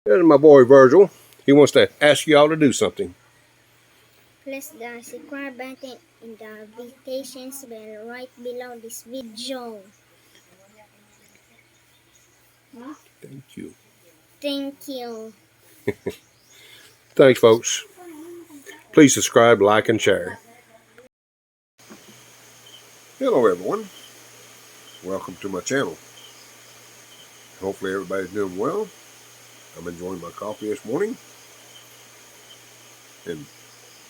There's my boy Virgil. He wants to ask y'all to do something. Press the subscribe button and the notifications bell right below this video. Thank you. Thank you. Thanks, folks. Please subscribe, like, and share. Hello, everyone. Welcome to my channel. Hopefully everybody's doing well. I'm enjoying my coffee this morning. And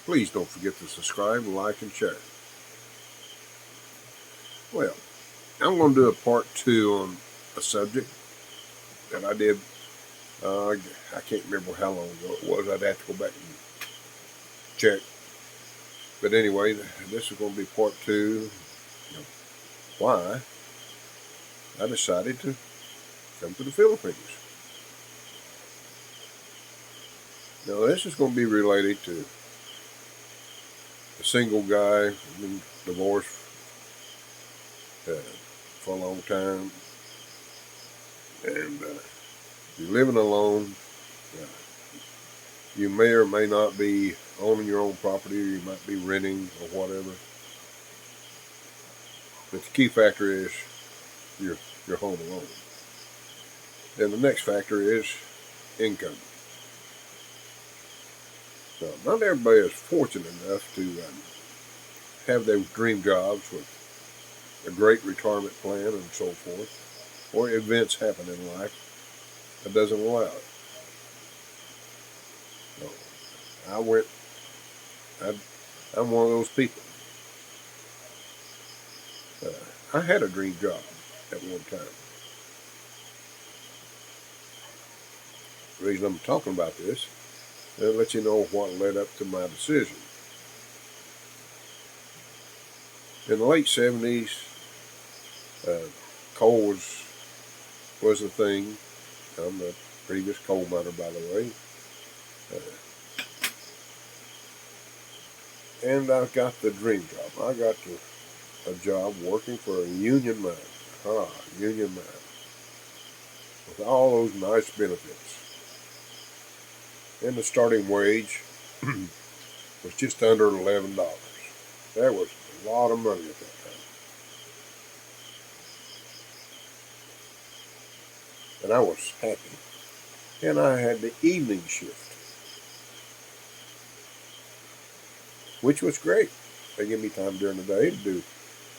please don't forget to subscribe, like, and share. Well, I'm going to do a part 2 on a subject that I did. I can't remember how long ago it was. I'd have to go back and check. But anyway, this is going to be part 2. Why I decided to come to the Philippines. Now this is going to be related to a single guy, been divorced for a long time, and you're living alone. You may or may not be owning your own property, or you might be renting or whatever. But the key factor is you're home alone. And the next factor is income. Now, not everybody is fortunate enough to have those dream jobs with a great retirement plan and so forth, or events happen in life that doesn't allow it. So I'm one of those people. I had a dream job at one time. The reason I'm talking about this is to let you know what led up to my decision. In the late 70s, coal was the thing. I'm a previous coal miner, by the way. And I got the dream job. I got a job working for a union mine. Union mine. With all those nice benefits. And the starting wage was just under $11. That was a lot of money at that time. And I was happy. And I had the evening shift, which was great. They give me time during the day to do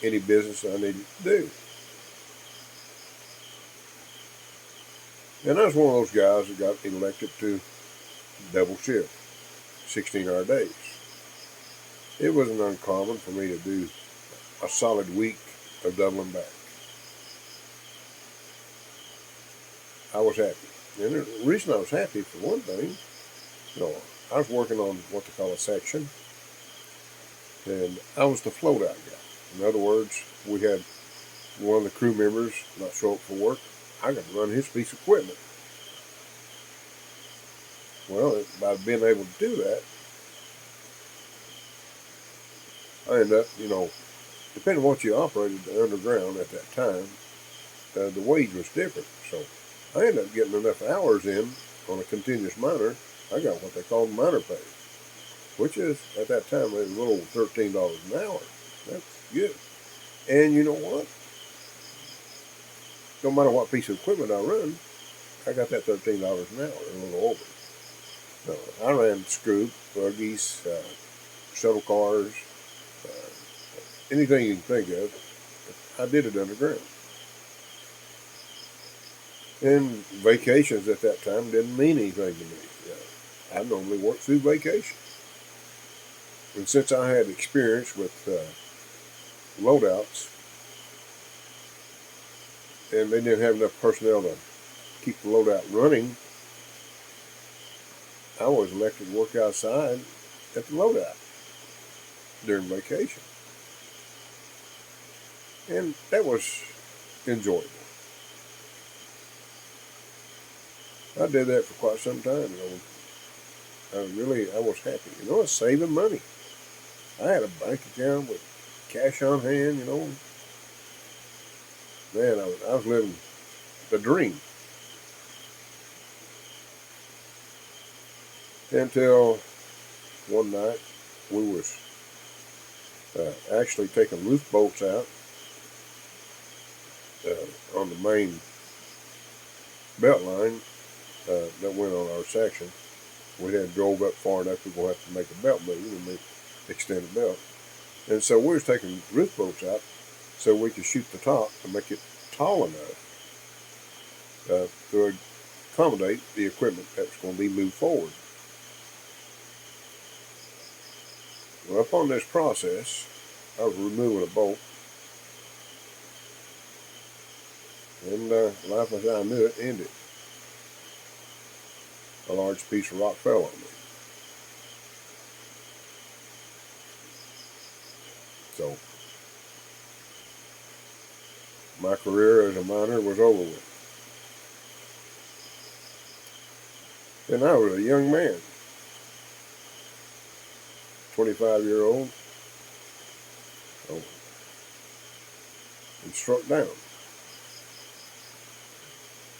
any business I needed to do. And I was one of those guys that got elected to double shift, 16-hour days. It wasn't uncommon for me to do a solid week of doubling back. I was happy. And the reason I was happy, for one thing, I was working on what they call a section, and I was the float out guy. In other words, we had one of the crew members not show up for work. I got to run his piece of equipment. Well, by being able to do that, I ended up, depending on what you operated underground at that time, the wage was different. So I ended up getting enough hours in on a continuous miner. I got what they called miner pay, which is, at that time, it was a little over $13 an hour. That's good. And you know what? No matter what piece of equipment I run, I got that $13 an hour, a little over. So I ran scoop, buggies, shuttle cars, anything you can think of. I did it underground. And vacations at that time didn't mean anything to me. I normally worked through vacation. And since I had experience with loadouts, and they didn't have enough personnel to keep the loadout running, I was elected to work outside at the loadout during vacation. And that was enjoyable. I did that for quite some time. I was happy. I was saving money. I had a bank account with cash on hand, Man, I was living the dream. until one night we was actually taking roof bolts out on the main belt line that went on our section. We had drove up far enough we were going to have to make a belt move and we extended the belt. And so we was taking roof bolts out so we could shoot the top to make it tall enough to accommodate the equipment that's going to be moved forward. Well, upon this process, I was removing a bolt, and life as I knew it ended. A large piece of rock fell on me. So my career as a miner was over with. And I was a young man, 25-year-old, and struck down.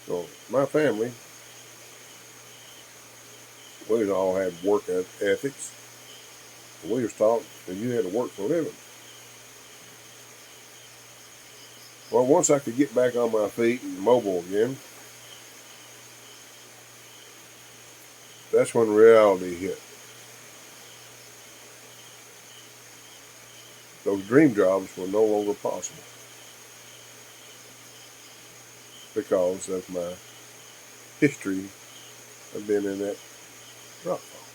So my family, we all had work ethics. We was taught that you had to work for a living. Well, once I could get back on my feet and mobile again, that's when reality hit. Those dream jobs were no longer possible because of my history of being in that rock fall.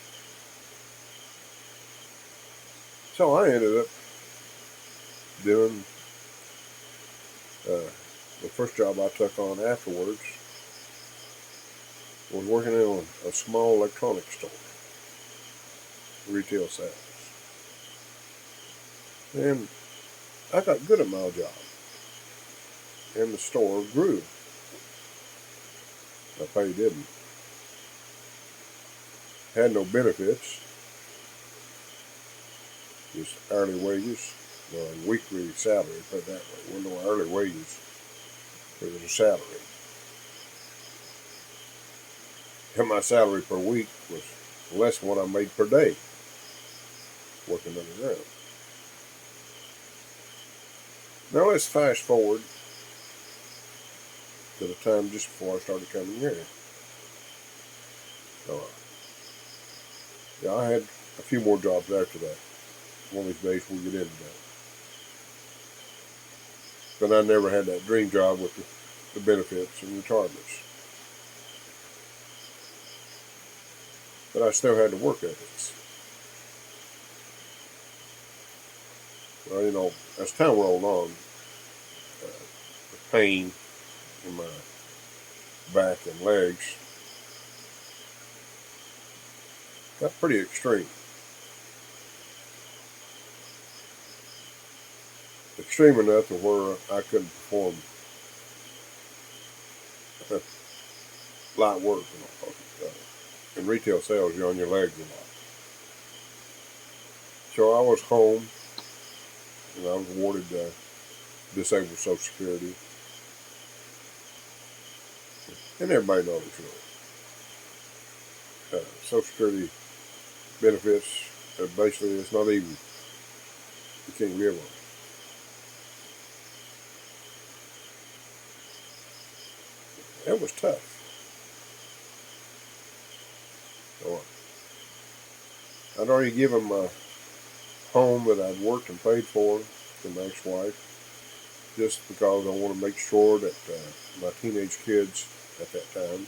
So I ended up doing the first job I took on afterwards was working in a small electronics store, retail sales. And I got good at my job. And the store grew. My pay didn't. Had no benefits. Just hourly wages. Well, weekly salary, put it that way. There were no hourly wages. It was a salary. And my salary per week was less than what I made per day working underground. Now let's fast forward to the time just before I started coming here. So, I had a few more jobs after that. One of these days we'll get into that. But I never had that dream job with the benefits and retirements. But I still had the work ethics. Well, as time rolled on, the pain in my back and legs got pretty extreme. Extreme enough to where I couldn't perform light work. In retail sales, you're on your legs a lot. So I was home, and I was awarded disabled Social Security. And everybody knows, Social Security benefits, basically, it's not even, you can't live on it. It was tough. So I'd already given my home that I'd worked and paid for to my ex-wife, just because I want to make sure that my teenage kids at that time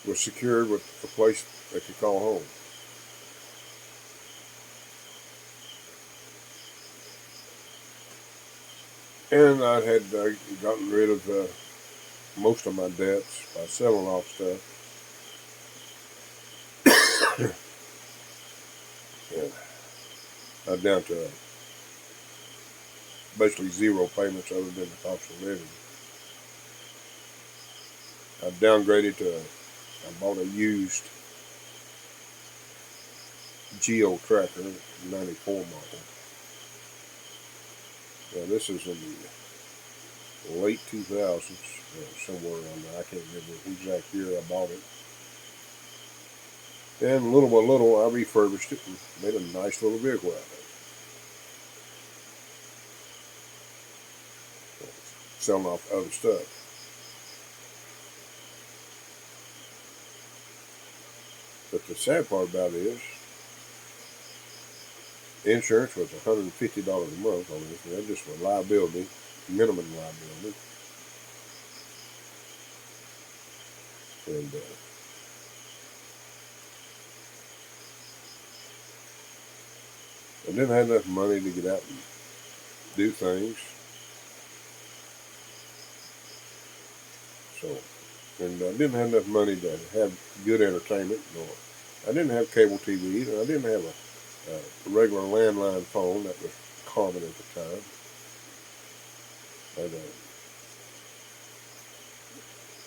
was secured with a place they could call home. And I had gotten rid of most of my debts by selling off stuff. And I'm down to basically zero payments other than the cost of living. I downgraded I bought a used Geo Tracker, 94 model. Now this is in the late 2000s, somewhere around there. I can't remember the exact year I bought it. And little by little, I refurbished it and made a nice little vehicle out of it, selling off other stuff. But the sad part about it is, insurance was $150 a month on this, and that's just for liability, minimum liability. And I didn't have enough money to get out and do things. So, and I didn't have enough money to have good entertainment. No, I didn't have cable TV either. I didn't have a regular landline phone that was common at the time. And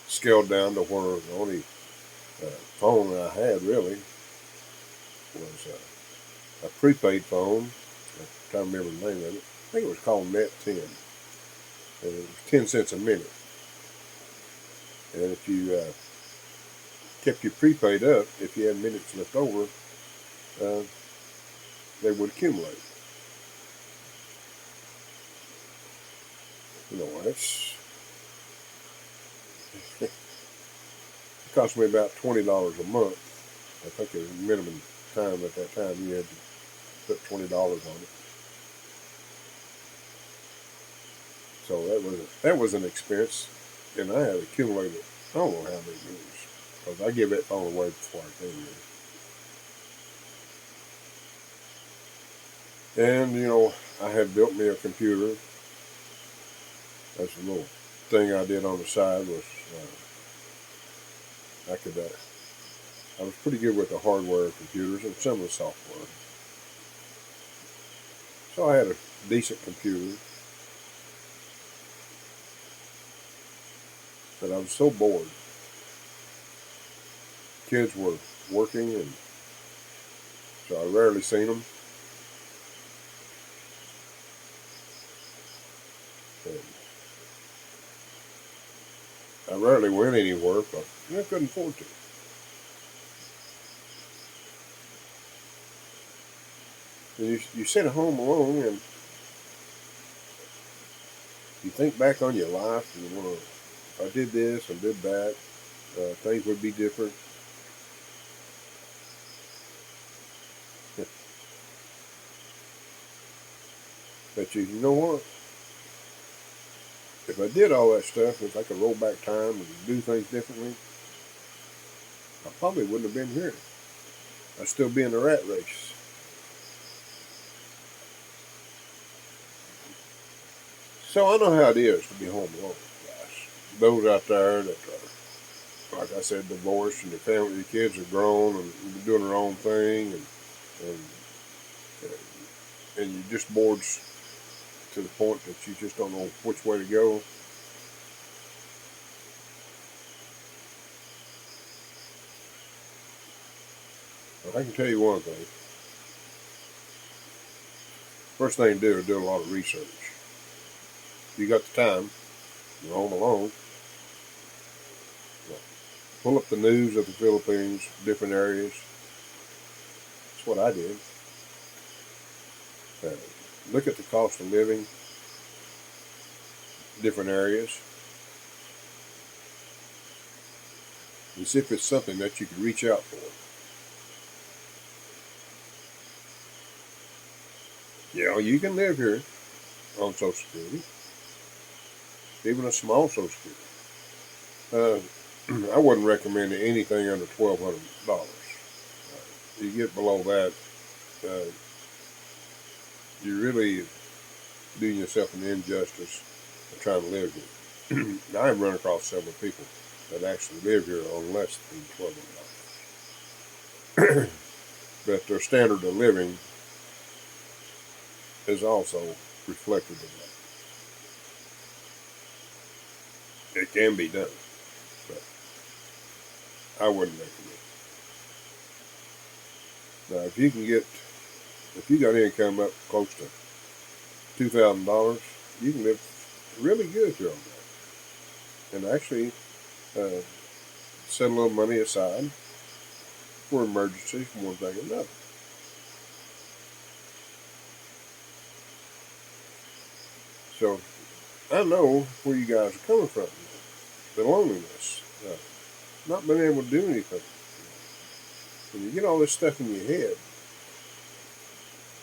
scaled down to where the only phone I had really was a prepaid phone. I'm trying to remember the name of it. I think it was called Net 10. And it was 10 cents a minute. And if you kept your prepaid up, if you had minutes left over, they would accumulate. You know, it cost me about $20 a month. I think it was minimum time at that time you had to put $20 on it. So that was an expense, and I had accumulated I don't know how many years, because I give that phone away before I came here. And you know, I had built me a computer. That's a little thing I did on the side was I was pretty good with the hardware of computers and some of the software. So I had a decent computer. But I was so bored. Kids were working, and so I rarely seen them. And I rarely went anywhere, but I couldn't afford to. And you sit at home alone, and you think back on your life, and you want to, if I did this and did that, things would be different. But you know what? If I did all that stuff, if I could roll back time and do things differently, I probably wouldn't have been here. I'd still be in the rat race. So I know how it is to be home alone, guys. Those out there that are, like I said, divorced and your kids are grown and doing their own thing, and and you're just bored to the point that you just don't know which way to go. But I can tell you one thing. First thing to do is do a lot of research. If you got the time, you're home alone, pull up the news of the Philippines, different areas. That's what I did. Look at the cost of living, different areas, and see if it's something that you could reach out for. You know, you can live here on Social Security, even a small Social Security. I wouldn't recommend anything under $1,200. You get below that, you're really doing yourself an injustice of trying to live here. Now, I've run across several people that actually live here on less than $1,200. But their standard of living is also reflected in that. It can be done, but I wouldn't recommend it. Now, if you got income up close to $2,000, you can live really good here on that, and actually set a little money aside for emergencies, for one thing or another. So I know where you guys are coming from. The loneliness, not being able to do anything. When you get all this stuff in your head,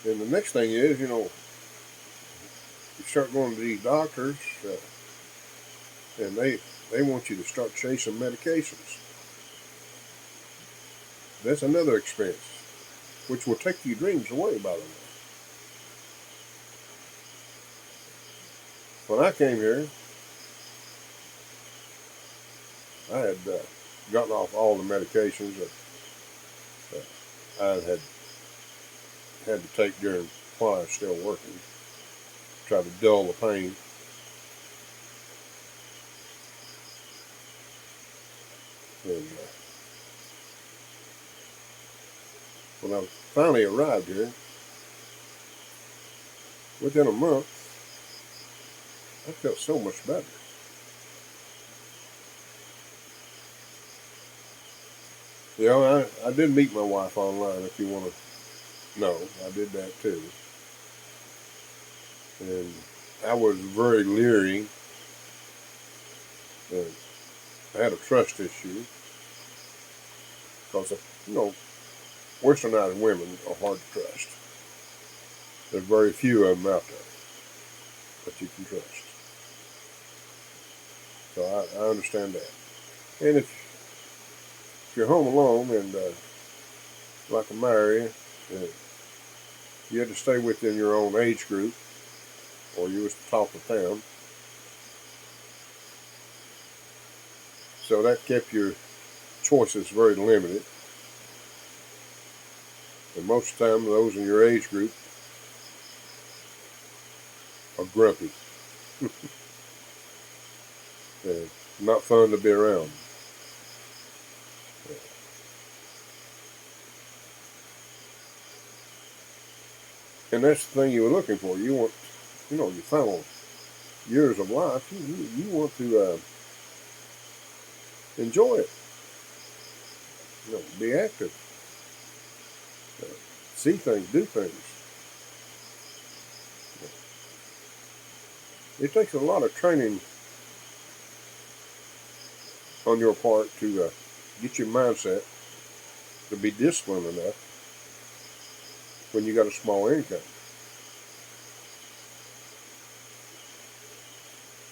then the next thing is, you start going to these doctors, and they want you to start chasing medications. That's another expense, which will take your dreams away, by the way. When I came here, I had gotten off all the medications that I had to take during while I was still working, try to dull the pain. And when I finally arrived here, within a month, I felt so much better. I did meet my wife online, if you want to know. I did that too. And I was very leery. I had a trust issue because, Westernized women are hard to trust. There's very few of them out there that you can trust. So I understand that. And if you're home alone and like a Mary, you had to stay within your own age group, or you was the top of town. So that kept your choices very limited. And most of the time, those in your age group are grumpy. And not fun to be around. And that's the thing you were looking for. You want, your final years of life, you want to enjoy it. Be active. See things, do things. It takes a lot of training on your part to get your mindset to be disciplined enough when you got a small income.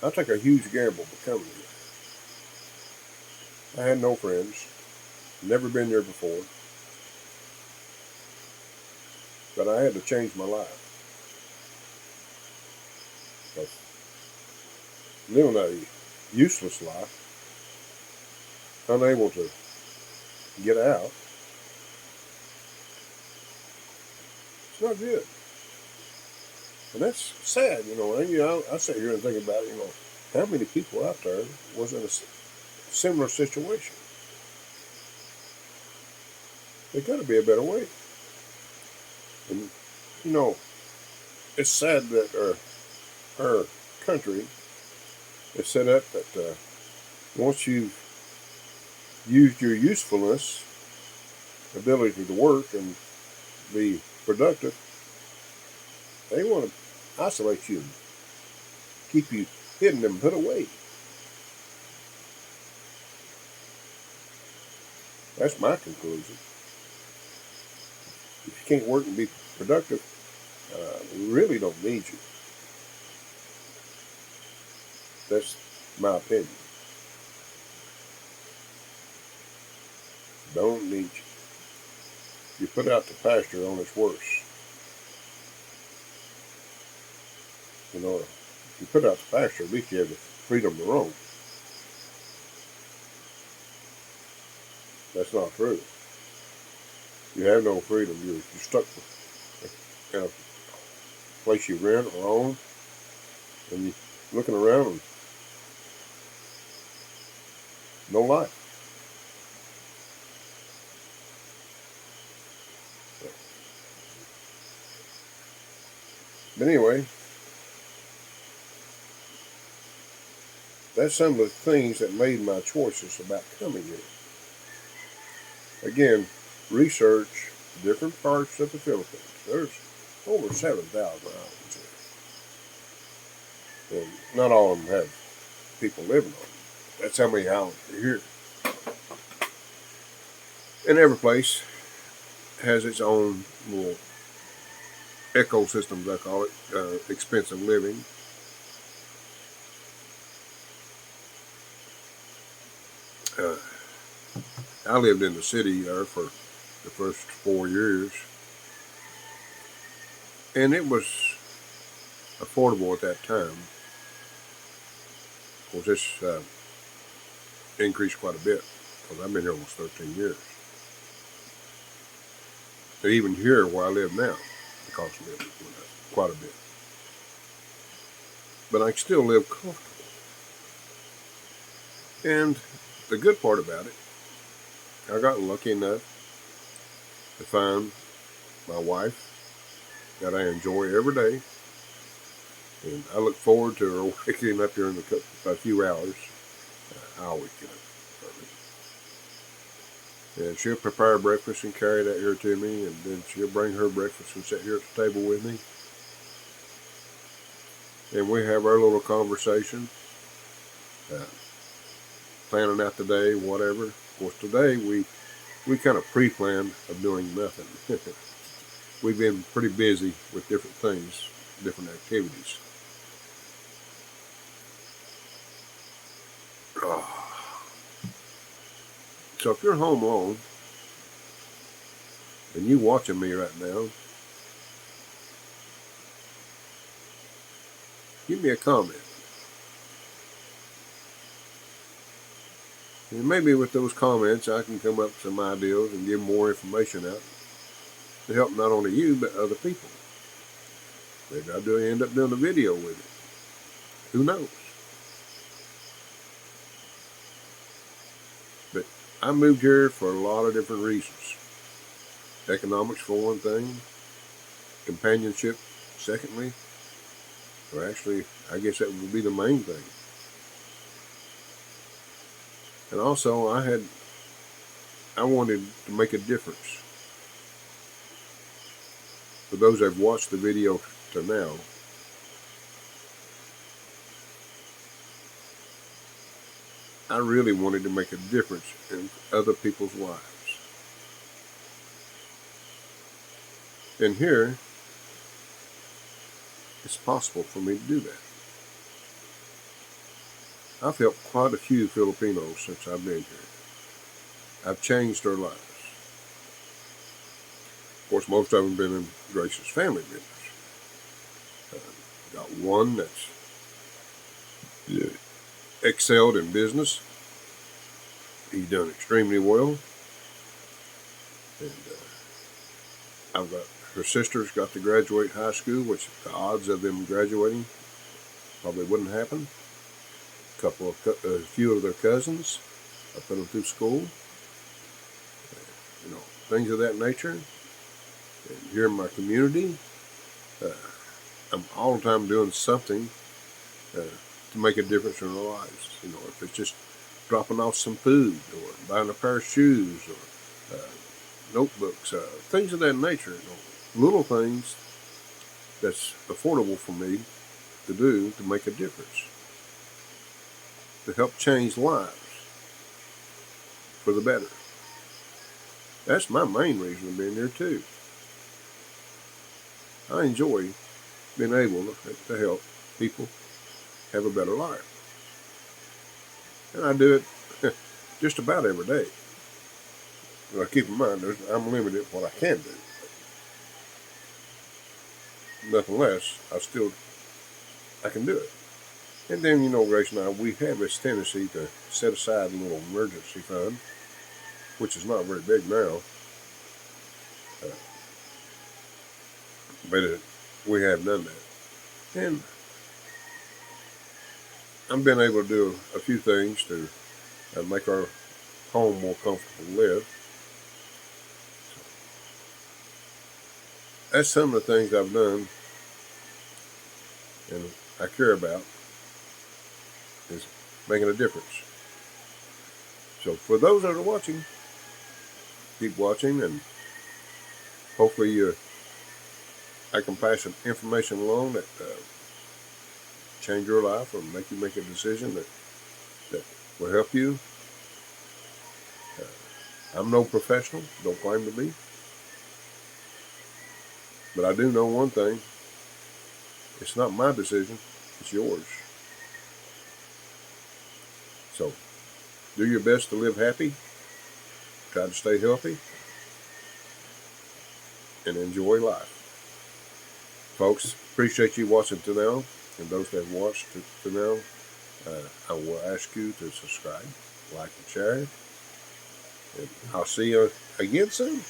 I took a huge gamble becoming here. I had no friends, never been there before, but I had to change my life. Because living a useless life, unable to get out, it's not good. And that's sad, and I sit here and think about, how many people out there was in a similar situation. There got to be a better way. And, it's sad that our country is set up that once you've used your usefulness, ability to work and be productive, they want to isolate you, keep you hidden and put away. That's my conclusion. If you can't work and be productive, we really don't need you. That's my opinion. Don't need you. You put out the pasture on its worst. If you put out the pasture, at least you have the freedom to roam. That's not true. You have no freedom. You're stuck in a place you rent or own, and you're looking around and no life. But anyway, that's some of the things that made my choices about coming here. Again, research different parts of the Philippines. There's over 7,000 islands here. And not all of them have people living on them. That's how many islands are here. And every place has its own little ecosystems, I call it, expensive living. I lived in the city there for the first 4 years, and it was affordable at that time. Of course, this increased quite a bit because I've been here almost 13 years. So even here where I live now, the cost of living went up quite a bit. But I still live comfortable. And the good part about it, I got lucky enough to find my wife that I enjoy every day. And I look forward to her waking up here in a few hours. I always get up early. And she'll prepare breakfast and carry that here to me, and then she'll bring her breakfast and sit here at the table with me. And we have our little conversation, planning out the day, whatever. Of course, today we kind of pre-planned of doing nothing. We've been pretty busy with different things, different activities. So if you're home alone and you watching me right now, give me a comment. And maybe with those comments I can come up with some ideas and give more information out to help not only you but other people. Maybe I'll end up doing a video with it. Who knows? But I moved here for a lot of different reasons. Economics for one thing, companionship secondly, or actually I guess that would be the main thing. And also I wanted to make a difference. For those that have watched the video to now, I really wanted to make a difference in other people's lives. And here, it's possible for me to do that. I've helped quite a few Filipinos since I've been here. I've changed their lives. Of course, most of them have been in Grace's family business. Got one that's excelled in business. He's done extremely well. And I've got her sister's got to graduate high school, which the odds of them graduating probably wouldn't happen. A few of their cousins, I put them through school. Things of that nature. And here in my community, I'm all the time doing something to make a difference in their lives. If it's just dropping off some food, or buying a pair of shoes, or notebooks, things of that nature. Little things that's affordable for me to do to make a difference, to help change lives for the better. That's my main reason of being here too. I enjoy being able to help people have a better life. And I do it just about every day. But I keep in mind, I'm limited what I can do. Nothing less, I can do it. And then, Grace and I, we have this tendency to set aside a little emergency fund, which is not very big now. But we have done that. And I've been able to do a few things to make our home more comfortable to live. That's some of the things I've done and I care about, is making a difference. So for those that are watching, keep watching, and hopefully I can pass some information along that change your life or make you make a decision that will help you. I'm no professional, don't claim to be, but I do know one thing. It's not my decision, it's yours. So do your best to live happy, try to stay healthy, and enjoy life. Folks, appreciate you watching to now, and those that have watched to now, I will ask you to subscribe, like, and share. And I'll see you again soon.